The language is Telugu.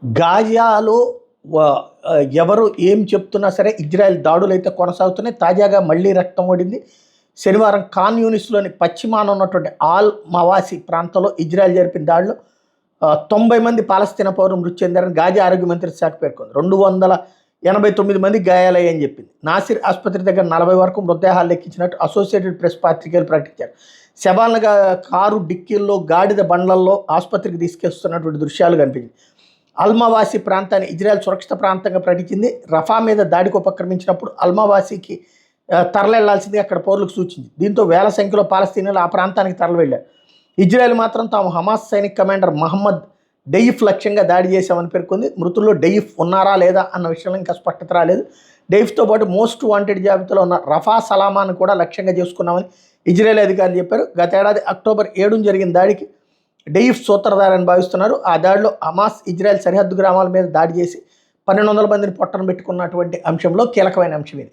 గాజాలో ఎవరు ఏం చెప్తున్నా సరే ఇజ్రాయెల్ దాడులు అయితే కొనసాగుతున్నాయి. తాజాగా మళ్ళీ రక్తం ఓడింది. శనివారం ఖాన్ యూనిస్లోని పశ్చిమాన ఉన్నటువంటి ఆల్ మవాసి ప్రాంతంలో ఇజ్రాయెల్ జరిపిన దాడిలో 90 మంది పాలస్తీనా పౌరులు మృతి చెందారని గాజా ఆరోగ్య మంత్రిత్వ శాఖ పేర్కొంది. 289 మంది గాయాలయ్యని చెప్పింది. నాసిర్ ఆసుపత్రి దగ్గర 40 వరకు మృతదేహాలు లెక్కించినట్టు అసోసియేటెడ్ ప్రెస్ పత్రికలు ప్రకటించారు. శవాలుగా కారు డిక్కీల్లో గాడిద బండ్లల్లో ఆసుపత్రికి తీసుకొస్తున్నటువంటి దృశ్యాలు కనిపించింది. అల్మవాసి ప్రాంతాన్ని ఇజ్రాయెల్ సురక్షిత ప్రాంతంగా ప్రకటించింది. రఫా మీద దాడికి ఉపక్రమించినప్పుడు అల్మవాసికి తరలిళ్లాల్సింది అక్కడ పౌరులకు సూచించింది. దీంతో వేల సంఖ్యలో పాలస్తీనాలు ఆ ప్రాంతానికి తరలివెళ్లారు. ఇజ్రాయెల్ మాత్రం తాము హమాస్ సైనిక కమాండర్ మహమ్మద్ డెయిఫ్ లక్ష్యంగా దాడి చేశామని పేర్కొంది. మృతుల్లో డెయిఫ్ ఉన్నారా లేదా అన్న విషయంలో ఇంకా స్పష్టత రాలేదు. డెయిఫ్తో పాటు మోస్ట్ వాంటెడ్ జాబితాలో ఉన్న రఫా సలామాను కూడా లక్ష్యంగా చేసుకున్నామని ఇజ్రాయెల్ అధికారులు చెప్పారు. గతేడాది అక్టోబర్ 7 జరిగిన దాడికి డెయిఫ్ సూత్రధారని భావిస్తున్నారు. ఆ దాడిలో హమాస్ ఇజ్రాయెల్ సరిహద్దు గ్రామాల మీద దాడి చేసి 1200 మందిని పొట్టన పెట్టుకున్నటువంటి అంశంలో కీలకమైన అంశం ఇది.